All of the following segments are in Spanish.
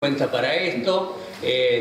Cuenta para esto.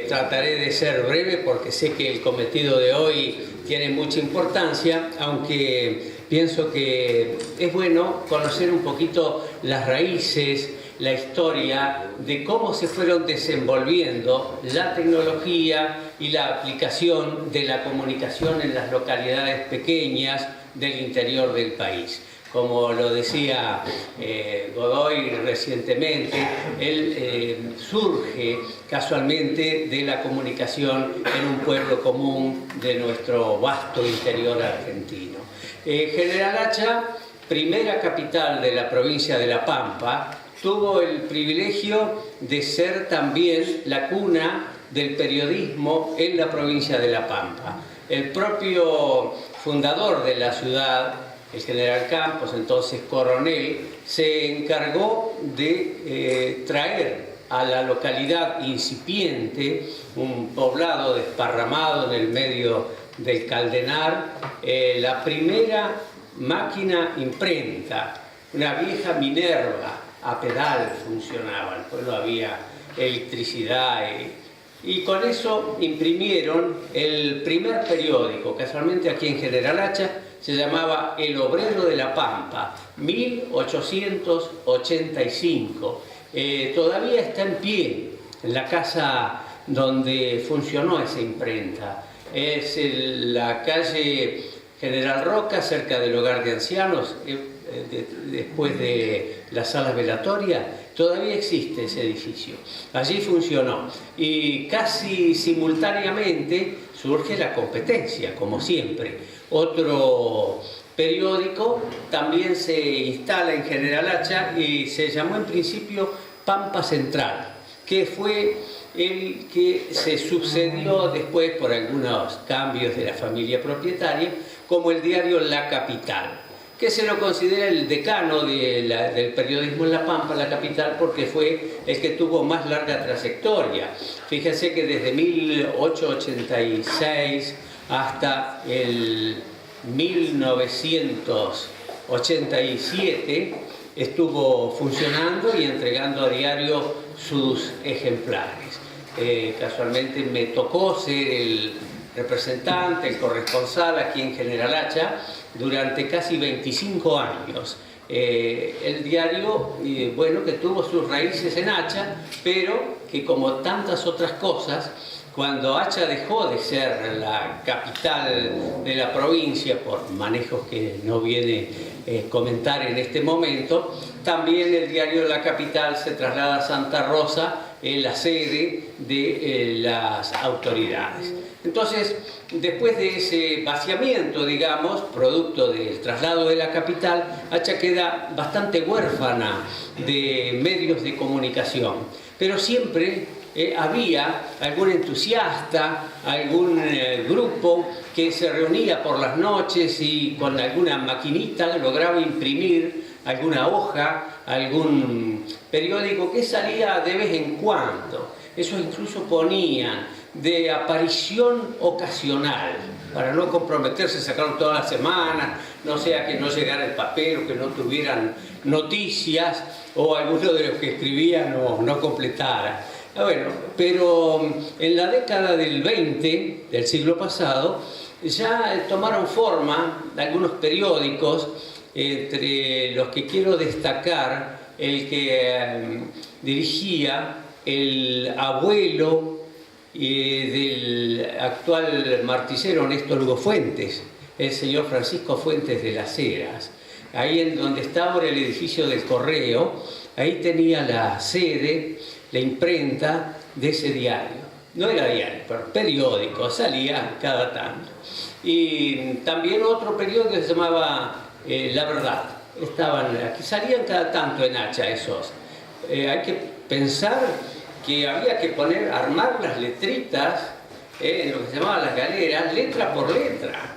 Trataré de ser breve porque sé que el cometido de hoy tiene mucha importancia, aunque pienso que es bueno conocer un poquito las raíces, la historia de cómo se fueron desenvolviendo la tecnología y la aplicación de la comunicación en las localidades pequeñas del interior del país. Como lo decía Godoy recientemente, él surge casualmente de la comunicación en un pueblo común de nuestro vasto interior argentino. General Hacha, primera capital de la provincia de La Pampa, tuvo el privilegio de ser también la cuna del periodismo en la provincia de La Pampa. El propio fundador de la ciudad, el general Campos, entonces coronel, se encargó de traer a la localidad incipiente, un poblado desparramado en el medio del Caldenar, la primera máquina imprenta, una vieja Minerva, a pedal funcionaba, en el pueblo había electricidad y con eso imprimieron el primer periódico, casualmente aquí en General Hacha, se llamaba El Obrero de La Pampa, 1885. Todavía está en pie en la casa donde funcionó esa imprenta. Es la calle General Roca, cerca del hogar de ancianos, después de la sala velatoria. Todavía existe ese edificio. Allí funcionó. Y casi simultáneamente surge la competencia, como siempre. Otro periódico también se instala en General Hacha y se llamó en principio Pampa Central, que fue el que se sucedió después por algunos cambios de la familia propietaria como el diario La Capital, que se lo considera el decano del periodismo en La Pampa, la capital, porque fue el que tuvo más larga trayectoria. Fíjense que desde 1886 hasta el 1987 estuvo funcionando y entregando a diario sus ejemplares. Casualmente me tocó ser el representante, el corresponsal aquí en General Hacha durante casi 25 años. El diario, bueno, que tuvo sus raíces en Hacha, pero que como tantas otras cosas, cuando Hacha dejó de ser la capital de la provincia, por manejos que no viene comentar en este momento, también el diario La Capital se traslada a Santa Rosa, en la sede de las autoridades. Entonces, después de ese vaciamiento, digamos, producto del traslado de la capital, Hacha queda bastante huérfana de medios de comunicación, pero siempre había algún entusiasta, algún grupo que se reunía por las noches y con alguna maquinita lograba imprimir alguna hoja, algún periódico que salía de vez en cuando. Eso incluso ponían de aparición ocasional, para no comprometerse, sacaron todas las semanas, no sea que no llegara el papel o que no tuvieran noticias o alguno de los que escribían no completara. Bueno, pero en la década del 20 del siglo pasado ya tomaron forma algunos periódicos, entre los que quiero destacar el que dirigía el abuelo del actual martillero Néstor Hugo Fuentes, el señor Francisco Fuentes de las Heras. Ahí en donde está ahora el edificio del Correo, ahí tenía la sede, la imprenta de ese diario. No era diario, pero periódico, salía cada tanto. Y también otro periódico que se llamaba La Verdad. Estaban aquí, salían cada tanto en Hacha esos. Hay que pensar que había que armar las letritas, en lo que se llamaban las galeras, letra por letra.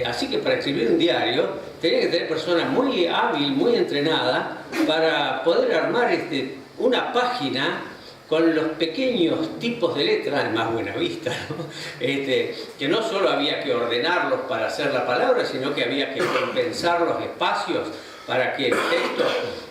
Así que para escribir un diario tenía que tener personas muy hábil, muy entrenada para poder armar una página con los pequeños tipos de letras, además buena vista, ¿no? Que no solo había que ordenarlos para hacer la palabra, sino que había que compensar los espacios para que el texto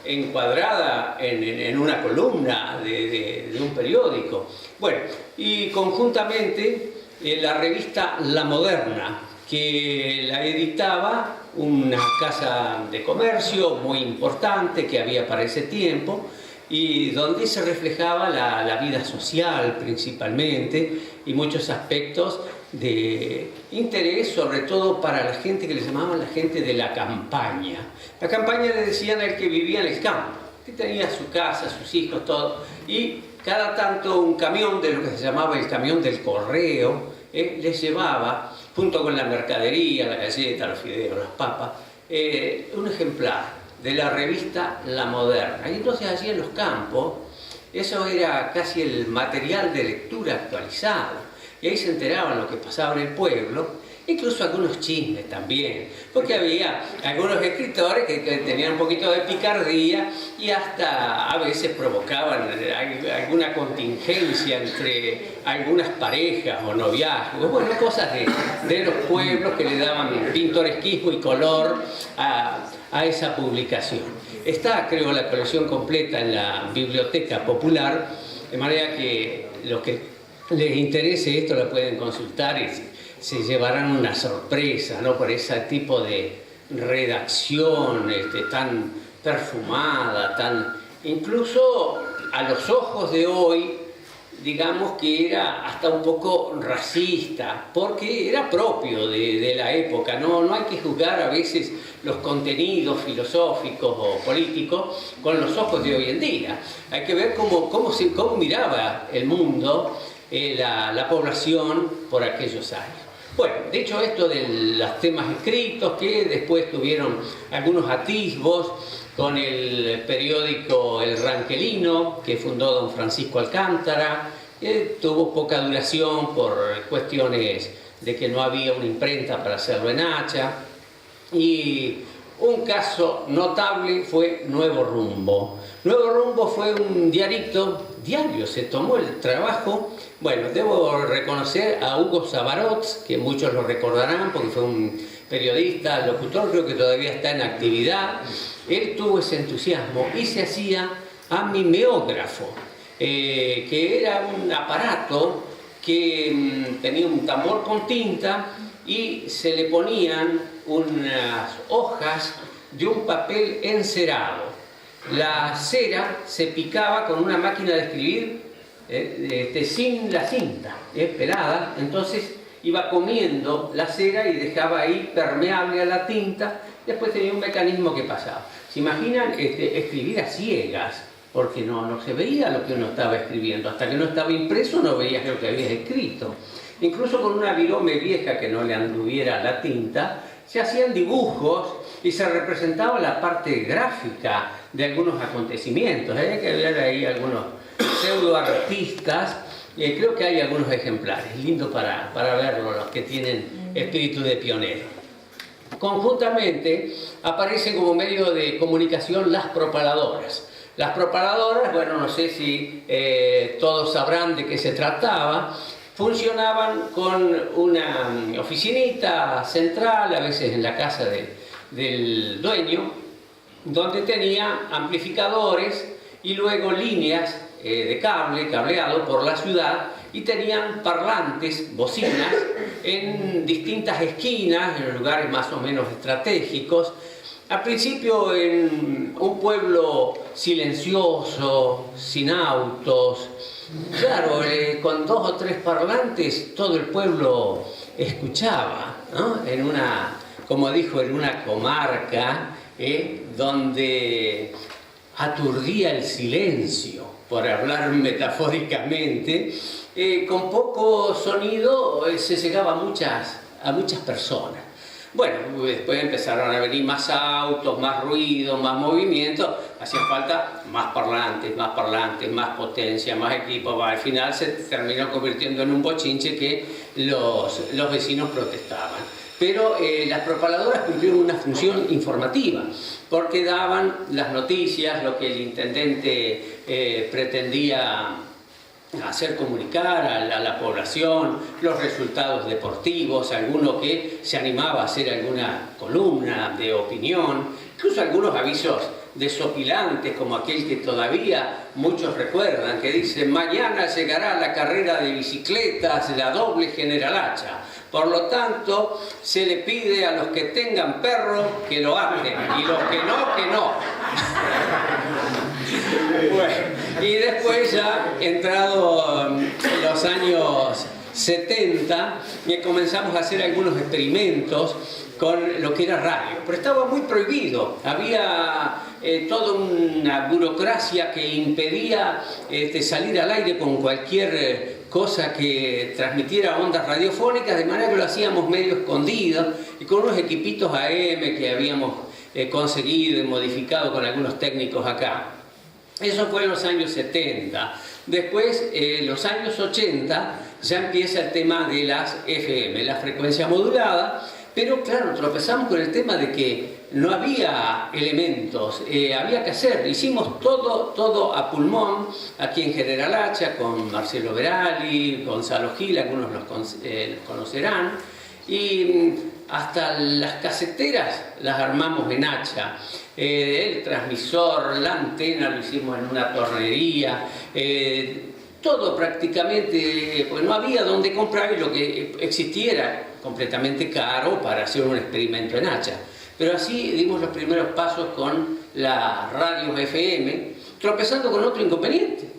encuadrada en una columna de un periódico. Bueno, y conjuntamente la revista La Moderna, que la editaba una casa de comercio muy importante que había para ese tiempo, y donde se reflejaba la vida social principalmente y muchos aspectos de interés, sobre todo para la gente que le llamaban la gente de la campaña. La campaña le decían al que vivía en el campo, que tenía su casa, sus hijos, todo, y cada tanto un camión de lo que se llamaba el camión del correo les llevaba, junto con la mercadería, la galleta, los fideos, las papas, un ejemplar de la revista La Moderna. Y entonces allí en los campos, eso era casi el material de lectura actualizado. Y ahí se enteraban lo que pasaba en el pueblo, incluso algunos chismes también, porque había algunos escritores que tenían un poquito de picardía y hasta a veces provocaban alguna contingencia entre algunas parejas o noviazgos, bueno, cosas de los pueblos que le daban pintoresquismo y color a esa publicación. Está, creo, la colección completa en la Biblioteca Popular, de manera que los que les interese esto lo pueden consultar y se llevarán una sorpresa, ¿no? Por ese tipo de redacción tan perfumada, incluso a los ojos de hoy, digamos que era hasta un poco racista, porque era propio de la época, no hay que juzgar a veces los contenidos filosóficos o políticos con los ojos de hoy en día. Hay que ver cómo miraba el mundo la población por aquellos años. Bueno, dicho esto de los temas escritos, que después tuvieron algunos atisbos con el periódico El Ranquelino, que fundó don Francisco Alcántara, tuvo poca duración por cuestiones de que no había una imprenta para hacerlo en hacha, y un caso notable fue Nuevo Rumbo. Nuevo Rumbo fue un diario, se tomó el trabajo. Bueno, debo reconocer a Hugo Sabarot, que muchos lo recordarán porque fue un periodista, locutor, creo que todavía está en actividad. Él tuvo ese entusiasmo y se hacía mimeógrafo, que era un aparato que tenía un tambor con tinta y se le ponían unas hojas de un papel encerado. La cera se picaba con una máquina de escribir sin la cinta, pelada, entonces iba comiendo la cera y dejaba ahí permeable a la tinta, después tenía un mecanismo que pasaba. ¿Se imaginan escribir a ciegas? Porque no se veía lo que uno estaba escribiendo, hasta que no estaba impreso no veías lo que habías escrito. Incluso con una virome vieja que no le anduviera la tinta, se hacían dibujos y se representaba la parte gráfica de algunos acontecimientos. Hay que ver ahí algunos pseudoartistas, creo que hay algunos ejemplares, lindo para verlo, los que tienen espíritu de pionero. Conjuntamente aparecen como medio de comunicación las propaladoras. Las propaladoras, bueno, no sé si todos sabrán de qué se trataba. Funcionaban con una oficinita central, a veces en la casa del dueño, donde tenía amplificadores y luego líneas de cableado por la ciudad, y tenían parlantes, bocinas, en distintas esquinas, en lugares más o menos estratégicos. Al principio en un pueblo silencioso, sin autos, claro, con 2 o 3 parlantes todo el pueblo escuchaba, ¿no? Como dijo, en una comarca donde aturdía el silencio, por hablar metafóricamente, con poco sonido se llegaba a muchas personas. Bueno, después empezaron a venir más autos, más ruido, más movimiento, hacían falta más parlantes, más potencia, más equipo. Al final se terminó convirtiendo en un bochinche que los vecinos protestaban. Pero las propaladoras cumplieron una función informativa, porque daban las noticias, lo que el intendente pretendía hacer comunicar a la población, los resultados deportivos, alguno que se animaba a hacer alguna columna de opinión, incluso algunos avisos desopilantes, como aquel que todavía muchos recuerdan, que dice: mañana llegará la carrera de bicicletas, la doble General Hacha. Por lo tanto, se le pide a los que tengan perro que lo aten, y los que no, que no. Bueno, y después ya, entrado los años 70, comenzamos a hacer algunos experimentos con lo que era radio, pero estaba muy prohibido. Había toda una burocracia que impedía salir al aire con cualquier cosa que transmitiera ondas radiofónicas, de manera que lo hacíamos medio escondido y con unos equipitos AM que habíamos conseguido y modificado con algunos técnicos acá. Eso fue en los años 70. Después, los años 80, ya empieza el tema de las FM, la frecuencia modulada, pero claro, tropezamos con el tema de que no había elementos, había que hacer, hicimos todo a pulmón, aquí en General Hacha, con Marcelo Verali, Gonzalo Gil, algunos los conocerán, y hasta las caseteras las armamos en Hacha. El transmisor, la antena lo hicimos en una tornería, todo prácticamente, pues no había dónde comprar, y lo que existiera completamente caro para hacer un experimento en Hacha. Pero así dimos los primeros pasos con las radios FM, tropezando con otro inconveniente.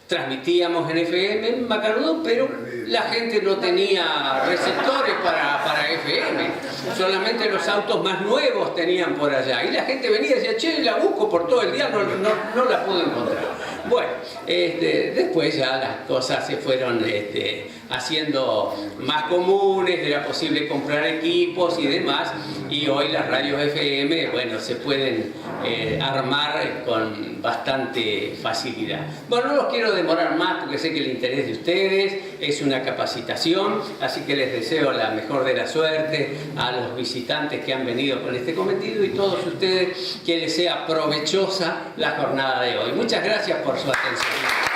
Transmitíamos en FM en Macanudo, pero la gente no tenía receptores para FM. Solamente los autos más nuevos tenían por allá. Y la gente venía y decía: che, la busco por todo el día, no la puedo encontrar. Bueno, después ya las cosas se fueron haciendo más comunes, era posible comprar equipos y demás, y hoy las radios FM, bueno, se pueden armar con bastante facilidad. Bueno, no los quiero demorar más porque sé que el interés de ustedes es una capacitación, así que les deseo la mejor de la suerte a los visitantes que han venido con este cometido, y todos ustedes que les sea provechosa la jornada de hoy. Muchas gracias por su atención.